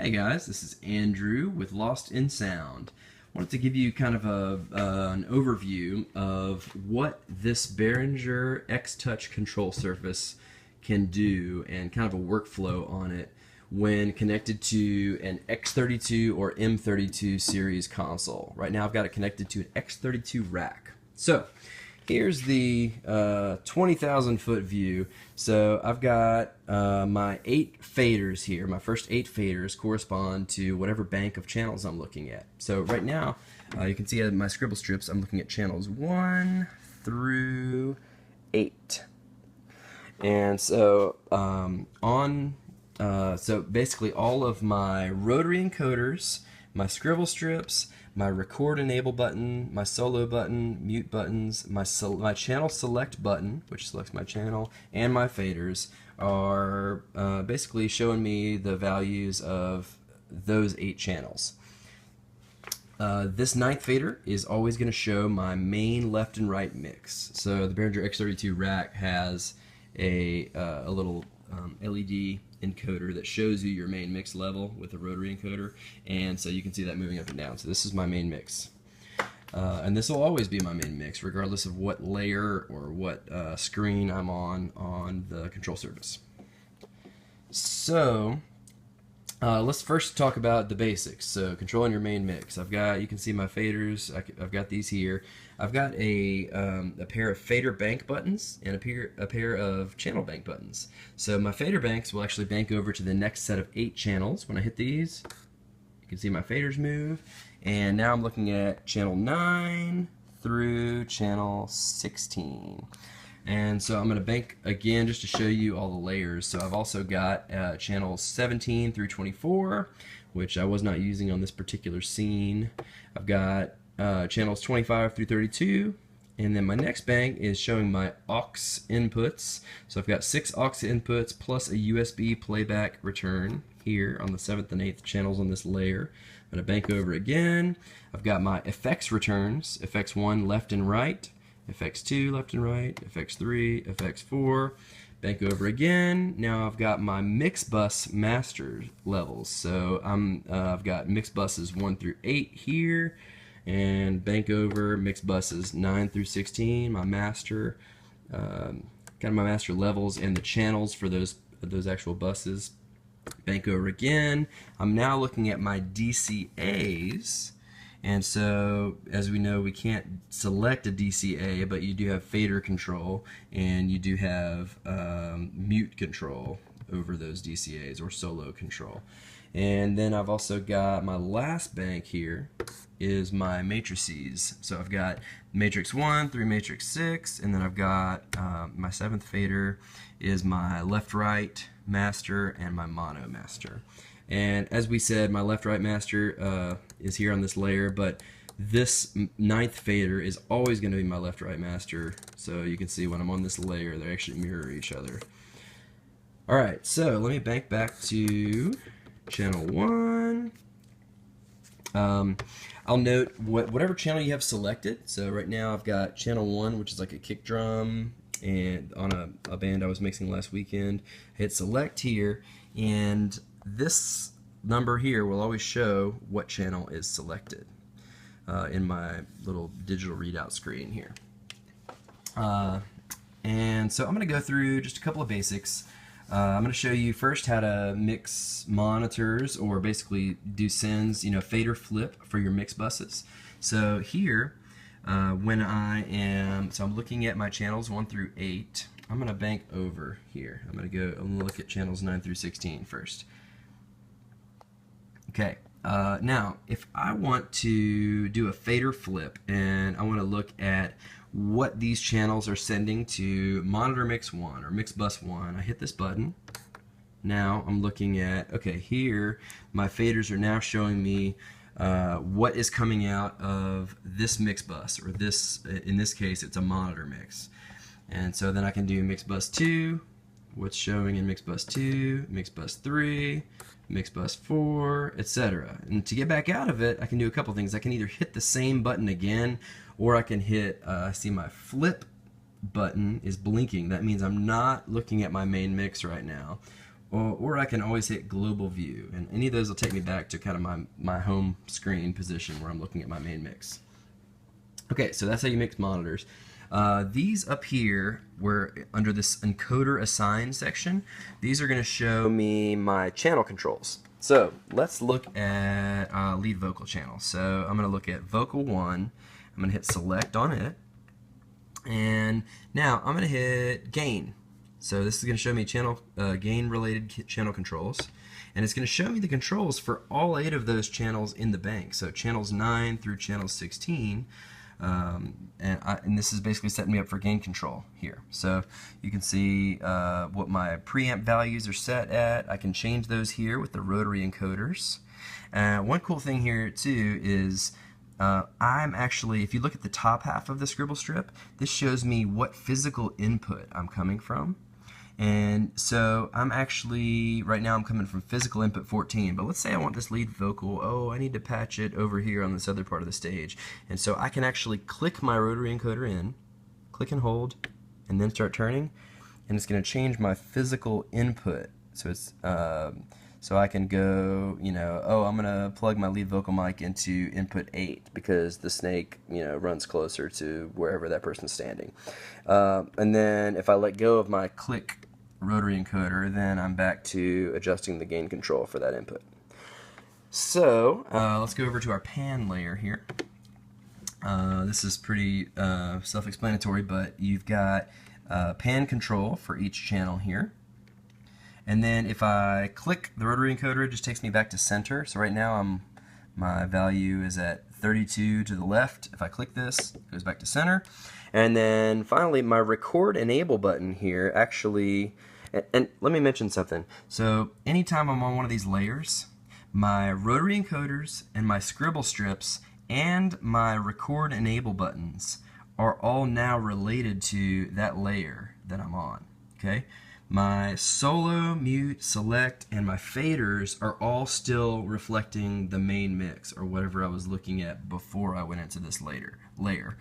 Hey guys, this is Andrew with Lost in Sound. Wanted to give you kind of an overview of what this Behringer X-Touch control surface can do and kind of a workflow on it when connected to an X32 or M32 series console. Right now I've got it connected to an X32 Rack. So here's the 20,000 foot view. So I've got my 8 faders here. My first 8 faders correspond to whatever bank of channels I'm looking at. So right now, you can see in my scribble strips, I'm looking at channels 1 through 8. And so so basically all of my rotary encoders, my scribble strips, my record enable button, my solo button, mute buttons, my channel select button, which selects my channel, and my faders are basically showing me the values of those 8 channels. This 9th fader is always going to show my main left and right mix. So the Behringer X32 Rack has a little LED encoder that shows you your main mix level with a rotary encoder, and so you can see that moving up and down. So this is my main mix, and this will always be my main mix regardless of what layer or what screen I'm on the control surface. So let's first talk about the basics. So controlling your main mix, you can see my faders. I've got these here. I've got a pair of fader bank buttons and a pair of channel bank buttons. So my fader banks will actually bank over to the next set of 8 channels. When I hit these, you can see my faders move, and now I'm looking at channel 9 through channel 16. And so I'm going to bank again just to show you all the layers. So I've also got channels 17 through 24, which I was not using on this particular scene. I've got channels 25 through 32, and then my next bank is showing my aux inputs. So I've got 6 aux inputs plus a USB playback return here on the 7th and 8th channels on this layer. I'm going to bank over again. I've got my effects returns, effects 1 left and right, FX2 left and right, FX3, FX4, bank over again. Now I've got my mix bus master levels. So I've got mix buses 1 through 8 here, and bank over mix buses 9 through 16. My master, kind of my master levels and the channels for those actual buses. Bank over again. I'm now looking at my DCAs. And so, as we know, we can't select a DCA, but you do have fader control, and you do have mute control over those DCAs, or solo control. And then I've also got my last bank here is my matrices. So I've got matrix 1 through matrix 6, and then I've got my 7th fader is my left-right master and my mono master. And as we said, my left-right master is here on this layer, but this 9th fader is always going to be my left-right master. So you can see when I'm on this layer, they actually mirror each other. Alright, so let me bank back to channel 1. I'll note whatever channel you have selected. So right now I've got channel 1, which is like a kick drum, and on a band I was mixing last weekend. I hit select here, and this number here will always show what channel is selected in my little digital readout screen here. And so I'm going to go through just a couple of basics. I'm going to show you first how to mix monitors, or basically do sends, fader flip for your mix buses. So here, when I'm looking at my channels 1 through 8, I'm going to bank over here. I'm going to look at channels 9 through 16 first. Okay, now if I want to do a fader flip and I want to look at what these channels are sending to monitor mix 1 or mix bus 1, I hit this button. Now I'm looking at, okay, here my faders are now showing me what is coming out of this mix bus, or this, in this case it's a monitor mix. And so then I can do mix bus 2, what's showing in mix bus 2, mix bus 3, mix bus 4, etc. And to get back out of it, I can do a couple things. I can either hit the same button again, or I can hit, see my flip button is blinking. That means I'm not looking at my main mix right now. or I can always hit global view, and any of those will take me back to kind of my home screen position where I'm looking at my main mix. Okay, so that's how you mix monitors. These up here, where under this encoder assign section, these are going to show me my channel controls. So let's look at lead vocal channel. So I'm going to look at vocal 1. I'm going to hit select on it, and now I'm going to hit gain. So this is going to show me channel gain related channel controls, and it's going to show me the controls for all 8 of those channels in the bank. So channels 9 through channel 16, and this is basically setting me up for gain control here. So you can see what my preamp values are set at. I can change those here with the rotary encoders. One cool thing here too is I'm actually, if you look at the top half of the scribble strip, this shows me what physical input I'm coming from. And so I'm actually, right now I'm coming from physical input 14, but let's say I want this lead vocal, oh, I need to patch it over here on this other part of the stage. And so I can actually click my rotary encoder in, click and hold, and then start turning, and it's going to change my physical input. So it's, so I can go, you know, oh, I'm going to plug my lead vocal mic into input 8 because the snake, you know, runs closer to wherever that person's standing. And then if I let go of my click rotary encoder, then I'm back to adjusting the gain control for that input. So let's go over to our pan layer here. This is pretty self-explanatory, but you've got pan control for each channel here. And then if I click the rotary encoder, it just takes me back to center. So right now my value is at 32 to the left. If I click this, it goes back to center. And then finally, my record enable button here actually, and let me mention something. So anytime I'm on one of these layers, my rotary encoders and my scribble strips and my record enable buttons are all now related to that layer that I'm on, okay? My solo, mute, select, and my faders are all still reflecting the main mix, or whatever I was looking at before I went into this layer.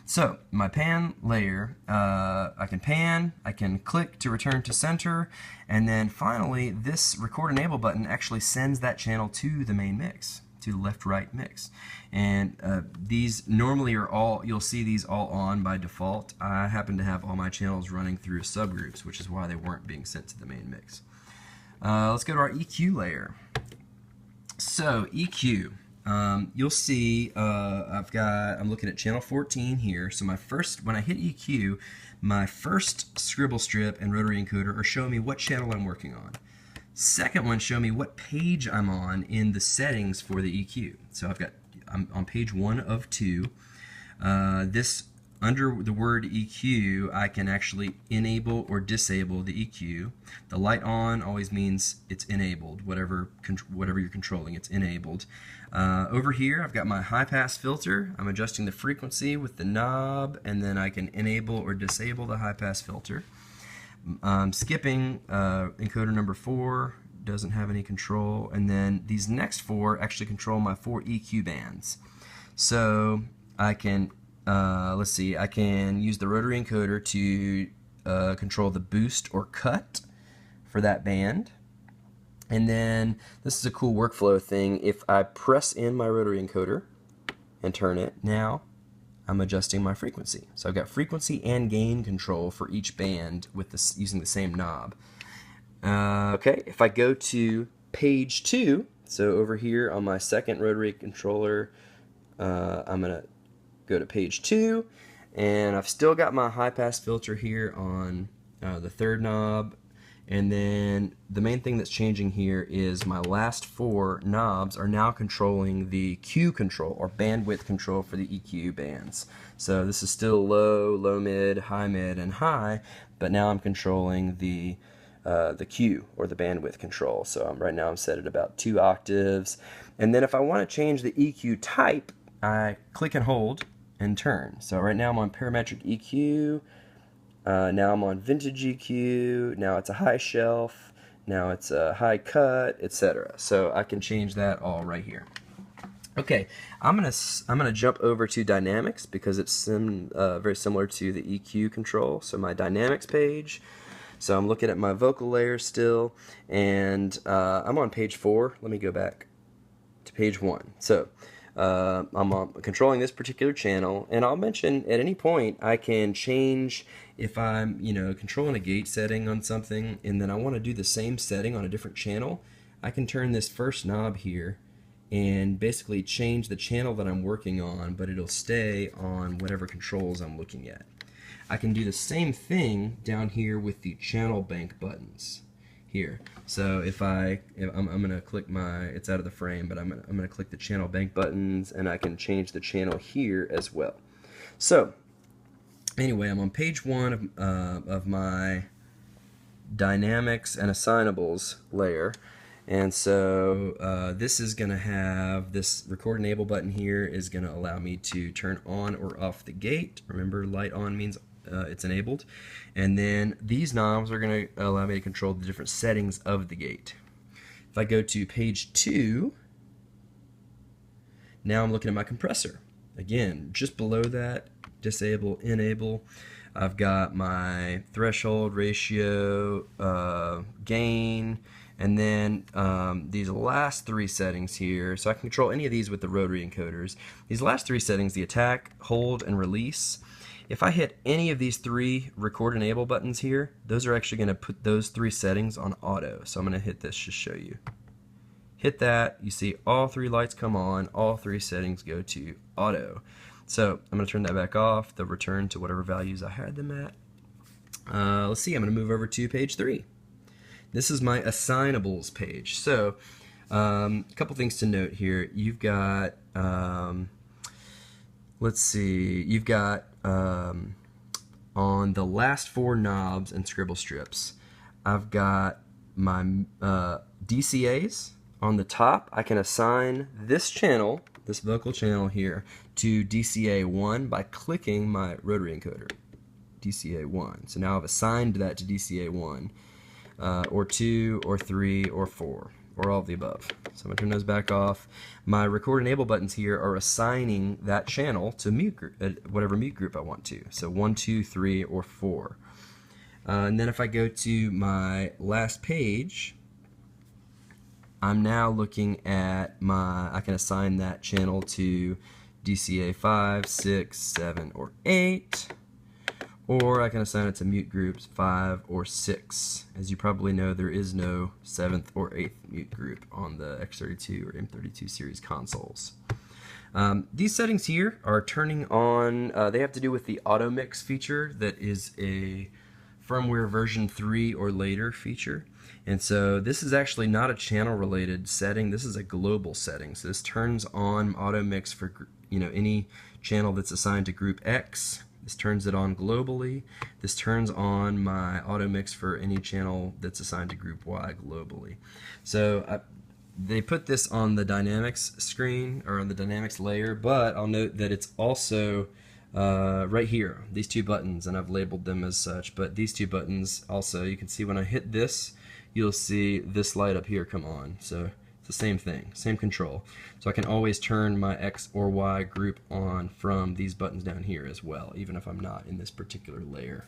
So, my pan layer, I can pan, I can click to return to center, and then finally, this record enable button actually sends that channel to the main mix, to the left-right mix. And these normally are all, you'll see these all on by default. I happen to have all my channels running through subgroups, which is why they weren't being sent to the main mix. Let's go to our EQ layer. So EQ, you'll see I'm looking at channel 14 here. So when I hit EQ, my first scribble strip and rotary encoder are showing me what channel I'm working on. Second one, show me what page I'm on in the settings for the EQ. So I'm on page 1 of 2. This, under the word EQ, I can actually enable or disable the EQ. The light on always means it's enabled. Whatever you're controlling, it's enabled. Over here, I've got my high pass filter. I'm adjusting the frequency with the knob, and then I can enable or disable the high pass filter. Skipping encoder number 4, doesn't have any control, and then these next 4 actually control my 4 EQ bands. So I can, let's see, I can use the rotary encoder to control the boost or cut for that band. And then this is a cool workflow thing. If I press in my rotary encoder and turn it, now I'm adjusting my frequency. So I've got frequency and gain control for each band with this, using the same knob. Okay, if I go to page 2, so over here on my second rotary controller, I'm going to go to page 2, and I've still got my high pass filter here on the third knob. And then the main thing that's changing here is my last 4 knobs are now controlling the Q control, or bandwidth control for the EQ bands. So this is still low, low mid, and high, but now I'm controlling the Q, or the bandwidth control. So right now I'm set at about 2 octaves. And then if I want to change the EQ type, I click and hold and turn. So right now I'm on parametric EQ. Now I'm on vintage EQ, now it's a high shelf, now it's a high cut, etc. So I can change that all right here. Okay, I'm gonna jump over to dynamics because it's very similar to the EQ control. So my dynamics page. So I'm looking at my vocal layer still, and I'm on page 4. Let me go back to page 1. So I'm controlling this particular channel, and I'll mention at any point I can change if I'm controlling a gate setting on something and then I want to do the same setting on a different channel. I can turn this first knob here and basically change the channel that I'm working on, but it'll stay on whatever controls I'm looking at. I can do the same thing down here with the channel bank buttons here. So if I'm gonna click it's out of the frame, but I'm gonna click the channel bank buttons, and I can change the channel here as well. So anyway, I'm on page 1 of my dynamics and assignables layer, and so this is gonna have this record enable button here is gonna allow me to turn on or off the gate. Remember, light on means it's enabled. And then these knobs are going to allow me to control the different settings of the gate. If I go to page 2, now I'm looking at my compressor. Again, just below that, disable, enable, I've got my threshold, ratio, gain, and then these last 3 settings here. So I can control any of these with the rotary encoders. These last 3 settings, the attack, hold, and release, if I hit any of these 3 record enable buttons here, those are actually going to put those 3 settings on auto. So I'm going to hit this to show you. Hit that, you see all 3 lights come on, all 3 settings go to auto. So I'm going to turn that back off. They'll return to whatever values I had them at. Let's see, I'm going to move over to page 3. This is my assignables page. So a couple things to note here. You've got let's see, you've got on the last 4 knobs and scribble strips, I've got my DCAs. On the top, I can assign this channel, this vocal channel here, to DCA 1 by clicking my rotary encoder, DCA 1. So now I've assigned that to DCA 1, or 2, or 3, or 4. Or all of the above. So I'm going to turn those back off. My record enable buttons here are assigning that channel to mute group, whatever mute group I want to. So 1, 2, 3, or 4. And then if I go to my last page, I'm now looking at I can assign that channel to DCA 5, 6, 7, or 8. Or I can assign it to mute groups 5 or 6. As you probably know, there is no 7th or 8th mute group on the X32 or M32 series consoles. These settings here are turning on, they have to do with the auto mix feature that is a firmware version 3 or later feature. And so this is actually not a channel related setting, this is a global setting. So this turns on auto mix for any channel that's assigned to group X. This turns it on globally. This turns on my auto mix for any channel that's assigned to group Y globally. So they put this on the dynamics screen, or on the dynamics layer, but I'll note that it's also right here, these 2 buttons, and I've labeled them as such, but these 2 buttons also, you can see when I hit this, you'll see this light up here come on. So it's the same thing, same control. So I can always turn my X or Y group on from these buttons down here as well, even if I'm not in this particular layer.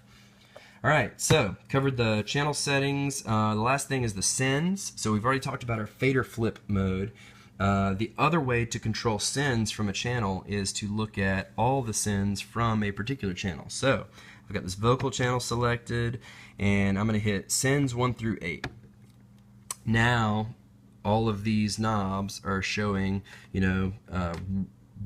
Alright, so covered the channel settings. The last thing is the sends. So we've already talked about our fader flip mode. The other way to control sends from a channel is to look at all the sends from a particular channel. So I've got this vocal channel selected, and I'm going to hit sends 1 through 8. Now all of these knobs are showing,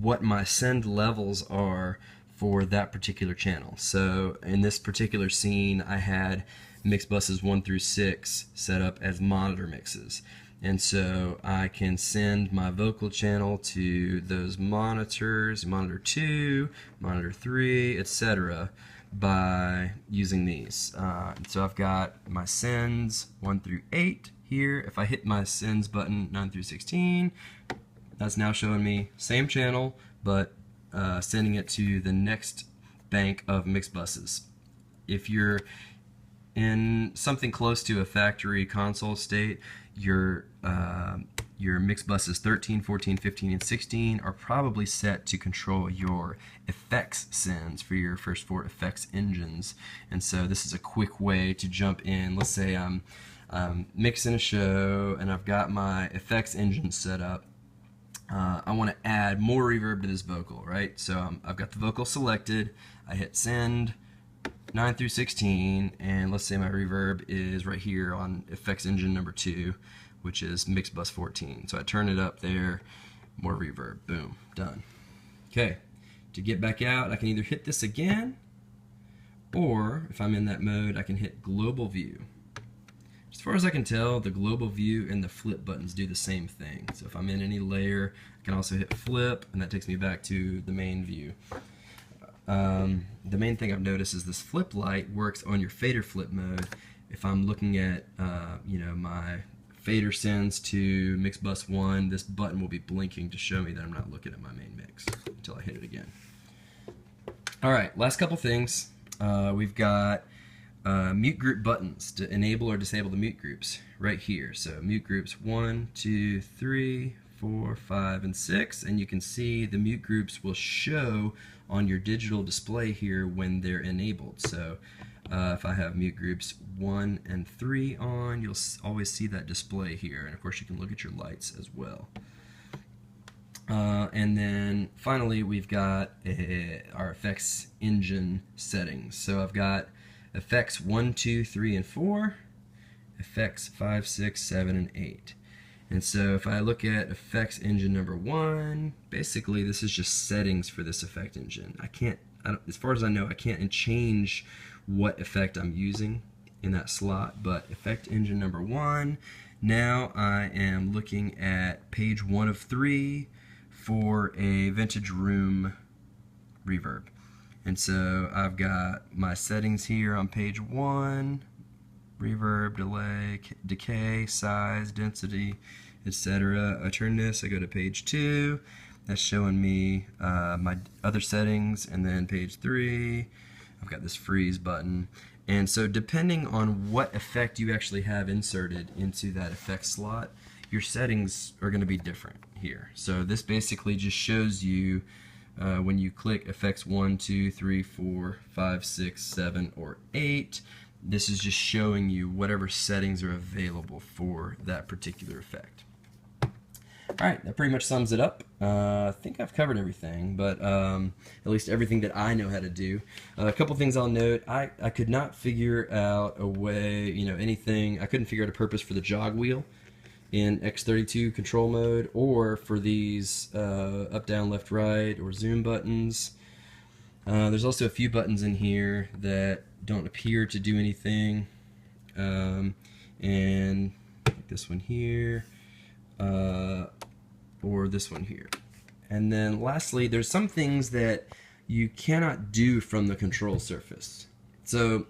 what my send levels are for that particular channel. So in this particular scene, I had mix buses 1 through 6 set up as monitor mixes. And so I can send my vocal channel to those monitors, monitor 2, monitor 3, etc., by using these. So I've got my sends 1 through 8 here. If I hit my sends button 9 through 16, that's now showing me same channel, but sending it to the next bank of mix buses. If you're in something close to a factory console state, your your mix buses 13, 14, 15, and 16 are probably set to control your effects sends for your first 4 effects engines. And so this is a quick way to jump in. Let's say I'm mixing a show and I've got my effects engine set up. I want to add more reverb to this vocal, right? So I've got the vocal selected. I hit send 9 through 16, and let's say my reverb is right here on effects engine number 2, which is mix bus 14. So I turn it up there, more reverb, boom, done. Okay, to get back out, I can either hit this again, or if I'm in that mode, I can hit global view. As far as I can tell, the global view and the flip buttons do the same thing. So if I'm in any layer, I can also hit flip, and that takes me back to the main view. The main thing I've noticed is this flip light works on your fader flip mode. If I'm looking at my fader sends to mix bus 1, this button will be blinking to show me that I'm not looking at my main mix until I hit it again. Alright, last couple things. We've got mute group buttons to enable or disable the mute groups right here. So mute groups 1, 2, 3, 4, 5, and 6, and you can see the mute groups will show on your digital display here when they're enabled. So if I have mute groups 1 and 3 on, you'll always see that display here, and of course you can look at your lights as well. And then finally we've got our effects engine settings. So I've got effects 1, 2, 3, and 4, effects 5, 6, 7, and 8. And so if I look at effects engine number 1, basically this is just settings for this effect engine. As far as I know, I can't change what effect I'm using in that slot, but effect engine number 1, now I am looking at page 1 of 3 for a vintage room reverb. And so I've got my settings here on page 1, reverb, delay, decay, size, density, etc. I turn this, I go to page 2, that's showing me my other settings, and then page 3, I've got this freeze button. And so depending on what effect you actually have inserted into that effect slot, your settings are going to be different here. So this basically just shows you when you click effects 1, 2, 3, 4, 5, 6, 7, or 8, this is just showing you whatever settings are available for that particular effect. Alright, that pretty much sums it up. I think I've covered everything, but at least everything that I know how to do. A couple things I'll note. I could not figure out a way, anything. I couldn't figure out a purpose for the jog wheel in X32 control mode, or for these up, down, left, right, or zoom buttons. There's also a few buttons in here that don't appear to do anything, and like this one here, or this one here. And then lastly, there's some things that you cannot do from the control surface. So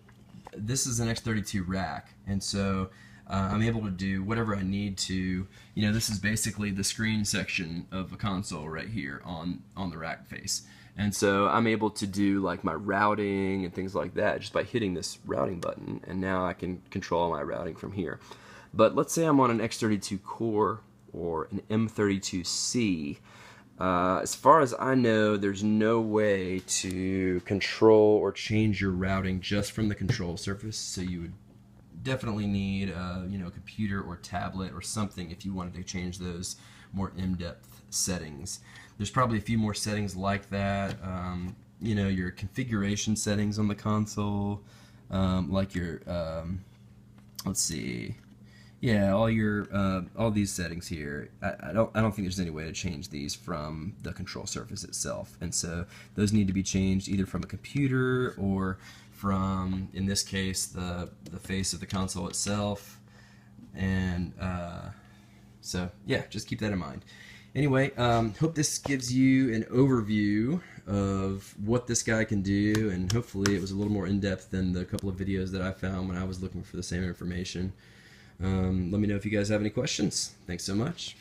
this is an X32 rack, and so I'm able to do whatever I need to. This is basically the screen section of a console right here on the rack face. And so I'm able to do like my routing and things like that just by hitting this routing button, and now I can control my routing from here. But let's say I'm on an X32 core or an M32C. As far as I know, there's no way to control or change your routing just from the control surface, so you would definitely need a computer or tablet or something if you wanted to change those more in-depth settings. There's probably a few more settings like that. Your configuration settings on the console, like your let's see, yeah, all these settings here. I don't think there's any way to change these from the control surface itself, and so those need to be changed either from a computer or from, in this case, the face of the console itself. And so yeah, just keep that in mind. Anyway, hope this gives you an overview of what this guy can do, and hopefully it was a little more in-depth than the couple of videos that I found when I was looking for the same information. Let me know if you guys have any questions. Thanks so much.